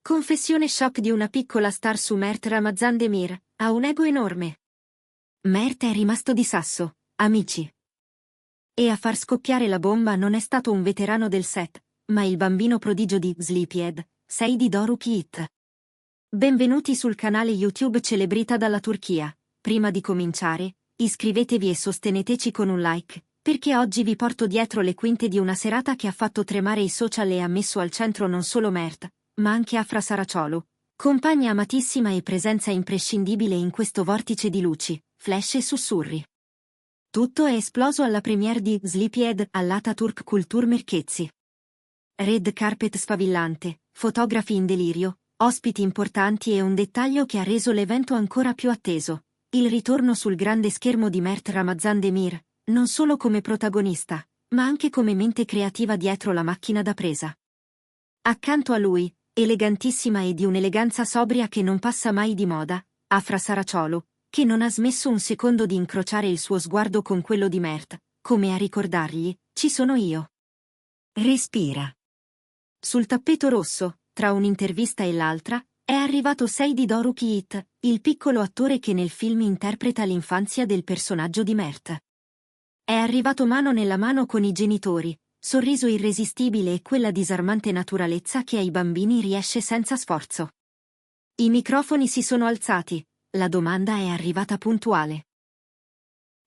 Confessione shock di una piccola star su Mert Ramazan Demir, ha un ego enorme. Mert è rimasto di sasso, amici. E a far scoppiare la bomba non è stato un veterano del set, ma il bambino prodigio di Sleepyhead, Saidi Doruk Yiğit. Benvenuti sul canale YouTube Celebrita dalla Turchia. Prima di cominciare, iscrivetevi e sosteneteci con un like, perché oggi vi porto dietro le quinte di una serata che ha fatto tremare i social e ha messo al centro non solo Mert, ma anche Afra Saracioglu, compagna amatissima e presenza imprescindibile in questo vortice di luci, flash e sussurri. Tutto è esploso alla premiere di Sleepyhead all'Atatürk Culture Merkezi. Red carpet sfavillante, fotografi in delirio, ospiti importanti e un dettaglio che ha reso l'evento ancora più atteso: il ritorno sul grande schermo di Mert Ramazan Demir, non solo come protagonista, ma anche come mente creativa dietro la macchina da presa. Accanto a lui, elegantissima e di un'eleganza sobria che non passa mai di moda, Afra Saracioglu, che non ha smesso un secondo di incrociare il suo sguardo con quello di Mert, come a ricordargli: ci sono io. Respira. Sul tappeto rosso, tra un'intervista e l'altra, è arrivato Saidi Doruk Yiğit, il piccolo attore che nel film interpreta l'infanzia del personaggio di Mert. È arrivato mano nella mano con i genitori, sorriso irresistibile e quella disarmante naturalezza che ai bambini riesce senza sforzo. I microfoni si sono alzati, la domanda è arrivata puntuale.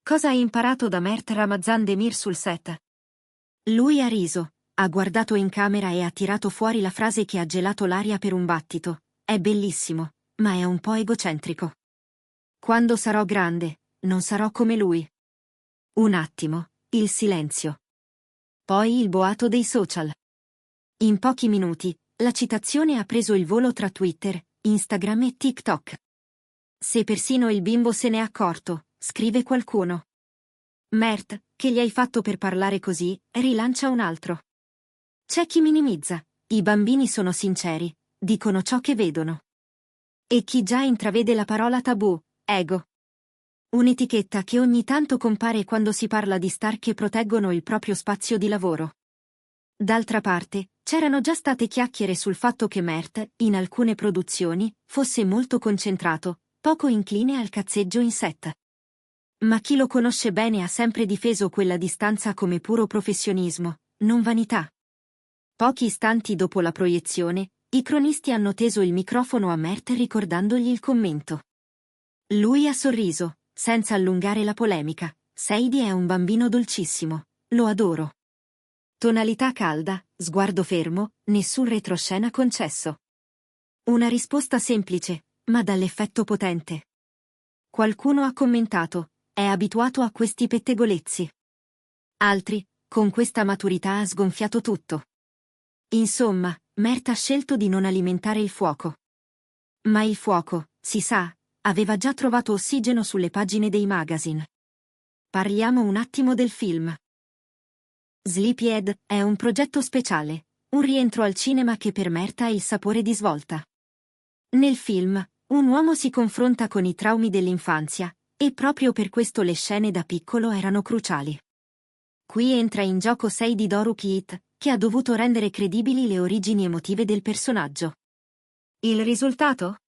Cosa hai imparato da Mert Ramazan Demir sul set? Lui ha riso, ha guardato in camera e ha tirato fuori la frase che ha gelato l'aria per un battito: è bellissimo, ma è un po' egocentrico. Quando sarò grande, non sarò come lui. Un attimo, il silenzio. Poi il boato dei social. In pochi minuti, la citazione ha preso il volo tra Twitter, Instagram e TikTok. Se persino il bimbo se n'è accorto, scrive qualcuno. Mert, che gli hai fatto per parlare così, rilancia un altro. C'è chi minimizza, i bambini sono sinceri, dicono ciò che vedono. E chi già intravede la parola tabù, ego. Un'etichetta che ogni tanto compare quando si parla di star che proteggono il proprio spazio di lavoro. D'altra parte, c'erano già state chiacchiere sul fatto che Mert, in alcune produzioni, fosse molto concentrato, poco incline al cazzeggio in set. Ma chi lo conosce bene ha sempre difeso quella distanza come puro professionismo, non vanità. Pochi istanti dopo la proiezione, i cronisti hanno teso il microfono a Mert ricordandogli il commento. Lui ha sorriso, senza allungare la polemica: Saidi è un bambino dolcissimo, lo adoro. Tonalità calda, sguardo fermo, nessun retroscena concesso. Una risposta semplice, ma dall'effetto potente. Qualcuno ha commentato: è abituato a questi pettegolezzi. Altri, con questa maturità ha sgonfiato tutto. Insomma, Mert ha scelto di non alimentare il fuoco. Ma il fuoco, si sa, aveva già trovato ossigeno sulle pagine dei magazine. Parliamo un attimo del film. Sleepyhead è un progetto speciale, un rientro al cinema che per Mert ha il sapore di svolta. Nel film, un uomo si confronta con i traumi dell'infanzia, e proprio per questo le scene da piccolo erano cruciali. Qui entra in gioco Saidi Doruk Yiğit, che ha dovuto rendere credibili le origini emotive del personaggio. Il risultato?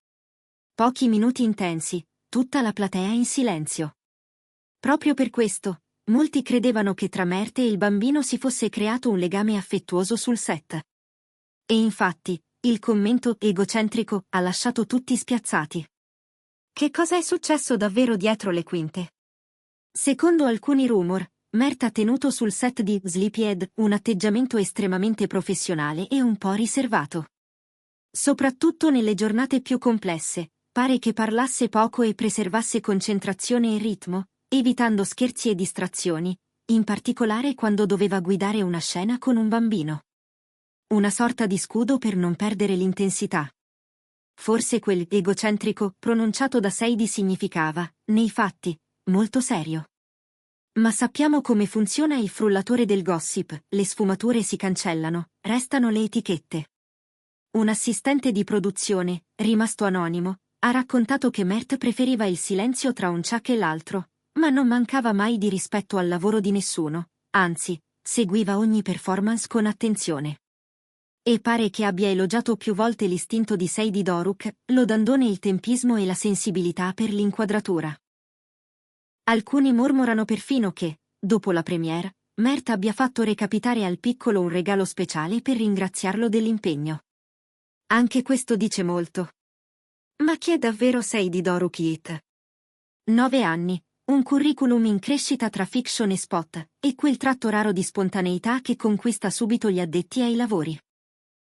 Pochi minuti intensi, tutta la platea in silenzio. Proprio per questo, molti credevano che tra Mert e il bambino si fosse creato un legame affettuoso sul set. E infatti, il commento egocentrico ha lasciato tutti spiazzati. Che cosa è successo davvero dietro le quinte? Secondo alcuni rumor, Mert ha tenuto sul set di Sleepyhead un atteggiamento estremamente professionale e un po' riservato. Soprattutto nelle giornate più complesse, pare che parlasse poco e preservasse concentrazione e ritmo, evitando scherzi e distrazioni, in particolare quando doveva guidare una scena con un bambino. Una sorta di scudo per non perdere l'intensità. Forse quel egocentrico pronunciato da Saidi significava, nei fatti, molto serio. Ma sappiamo come funziona il frullatore del gossip: le sfumature si cancellano, restano le etichette. Un assistente di produzione, rimasto anonimo, ha raccontato che Mert preferiva il silenzio tra un ciak e l'altro, ma non mancava mai di rispetto al lavoro di nessuno, anzi, seguiva ogni performance con attenzione. E pare che abbia elogiato più volte l'istinto di Sadie Doruk, lodandone il tempismo e la sensibilità per l'inquadratura. Alcuni mormorano perfino che, dopo la premiere, Mert abbia fatto recapitare al piccolo un regalo speciale per ringraziarlo dell'impegno. Anche questo dice molto. Ma chi è davvero Sadie Doruk Yeat? 9 anni, un curriculum in crescita tra fiction e spot, e quel tratto raro di spontaneità che conquista subito gli addetti ai lavori.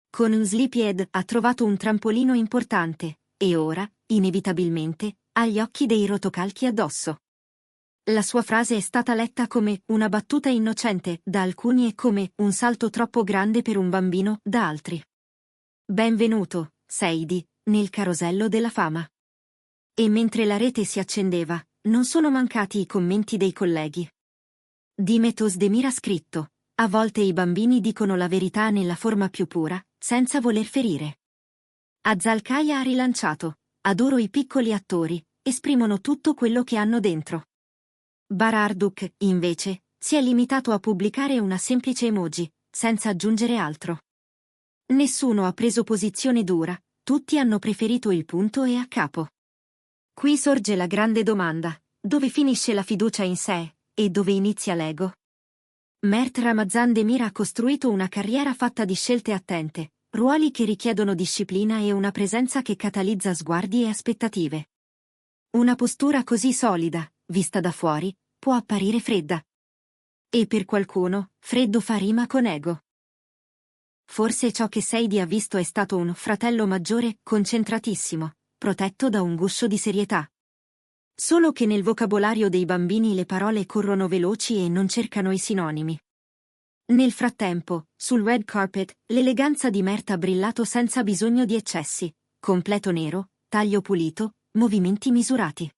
Con un Sleepyhead ha trovato un trampolino importante, e ora, inevitabilmente, ha gli occhi dei rotocalchi addosso. La sua frase è stata letta come una battuta innocente da alcuni e come un salto troppo grande per un bambino da altri. Benvenuto, Sadie, nel carosello della fama. E mentre la rete si accendeva, non sono mancati i commenti dei colleghi. Dimetos Demir ha scritto: a volte i bambini dicono la verità nella forma più pura, senza voler ferire. Azalkaya ha rilanciato: adoro i piccoli attori, esprimono tutto quello che hanno dentro. Bararduk, invece, si è limitato a pubblicare una semplice emoji, senza aggiungere altro. Nessuno ha preso posizione dura, tutti hanno preferito il punto e a capo. Qui sorge la grande domanda: dove finisce la fiducia in sé, e dove inizia l'ego? Mert Ramazan Demir ha costruito una carriera fatta di scelte attente, ruoli che richiedono disciplina e una presenza che catalizza sguardi e aspettative. Una postura così solida, vista da fuori, può apparire fredda. E per qualcuno, freddo fa rima con ego. Forse ciò che Sadie ha visto è stato un fratello maggiore, concentratissimo, protetto da un guscio di serietà. Solo che nel vocabolario dei bambini le parole corrono veloci e non cercano i sinonimi. Nel frattempo, sul red carpet, l'eleganza di Mert ha brillato senza bisogno di eccessi: completo nero, taglio pulito, movimenti misurati.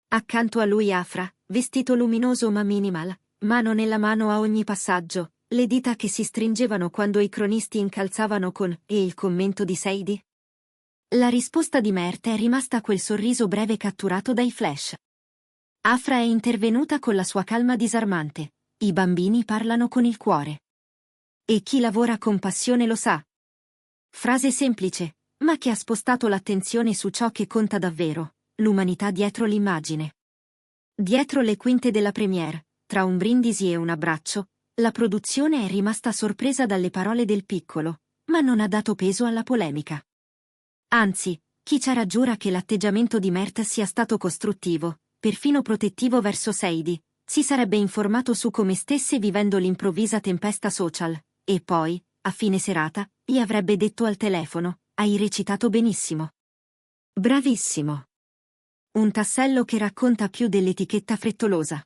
Accanto a lui Afra, vestito luminoso ma minimal, mano nella mano a ogni passaggio, le dita che si stringevano quando i cronisti incalzavano con «E il commento di Sadie?». La risposta di Mert è rimasta quel sorriso breve catturato dai flash. Afra è intervenuta con la sua calma disarmante: i bambini parlano con il cuore. E chi lavora con passione lo sa. Frase semplice, ma che ha spostato l'attenzione su ciò che conta davvero: l'umanità dietro l'immagine. Dietro le quinte della premiere, tra un brindisi e un abbraccio, la produzione è rimasta sorpresa dalle parole del piccolo, ma non ha dato peso alla polemica. Anzi, chi c'era giura che l'atteggiamento di Mert sia stato costruttivo, perfino protettivo verso Sadie, si sarebbe informato su come stesse vivendo l'improvvisa tempesta social, e poi, a fine serata, gli avrebbe detto al telefono: hai recitato benissimo. Bravissimo. Un tassello che racconta più dell'etichetta frettolosa.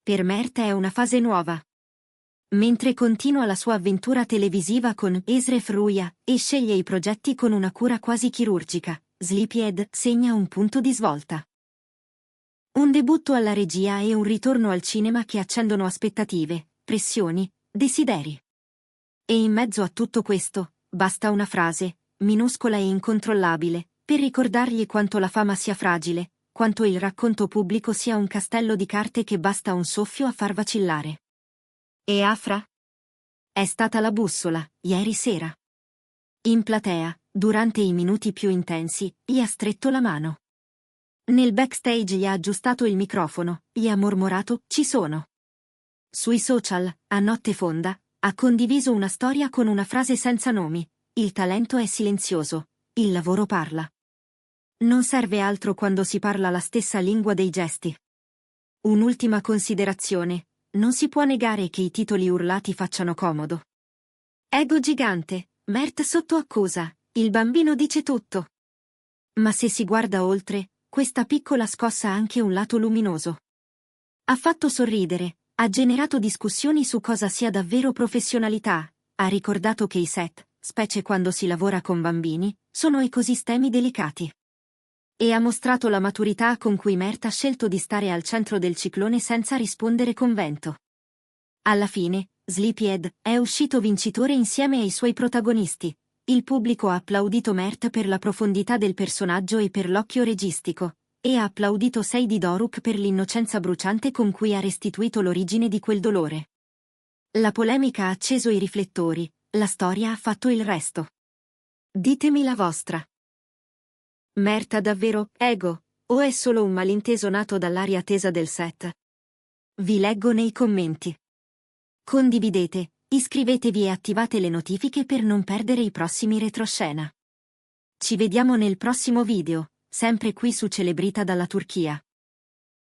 Per Mert è una fase nuova. Mentre continua la sua avventura televisiva con Esref Ruya e sceglie i progetti con una cura quasi chirurgica, Sleepyhead segna un punto di svolta. Un debutto alla regia e un ritorno al cinema che accendono aspettative, pressioni, desideri. E in mezzo a tutto questo, basta una frase, minuscola e incontrollabile, per ricordargli quanto la fama sia fragile, quanto il racconto pubblico sia un castello di carte che basta un soffio a far vacillare. E Afra? È stata la bussola, ieri sera. In platea, durante i minuti più intensi, gli ha stretto la mano. Nel backstage gli ha aggiustato il microfono, gli ha mormorato: ci sono. Sui social, a notte fonda, ha condiviso una storia con una frase senza nomi: il talento è silenzioso, il lavoro parla. Non serve altro quando si parla la stessa lingua dei gesti. Un'ultima considerazione: non si può negare che i titoli urlati facciano comodo. Ego gigante, Mert sotto accusa, il bambino dice tutto. Ma se si guarda oltre, questa piccola scossa ha anche un lato luminoso. Ha fatto sorridere, ha generato discussioni su cosa sia davvero professionalità, ha ricordato che i set, specie quando si lavora con bambini, sono ecosistemi delicati. E ha mostrato la maturità con cui Mert ha scelto di stare al centro del ciclone senza rispondere con vento. Alla fine, Sleepyhead è uscito vincitore insieme ai suoi protagonisti. Il pubblico ha applaudito Mert per la profondità del personaggio e per l'occhio registico, e ha applaudito Sadie Doruk per l'innocenza bruciante con cui ha restituito l'origine di quel dolore. La polemica ha acceso i riflettori, La storia ha fatto il resto. Ditemi la vostra. Mert ha davvero ego, o è solo un malinteso nato dall'aria tesa del set? Vi leggo nei commenti. Condividete, iscrivetevi e attivate le notifiche per non perdere i prossimi retroscena. Ci vediamo nel prossimo video, sempre qui su Celebrita dalla Turchia.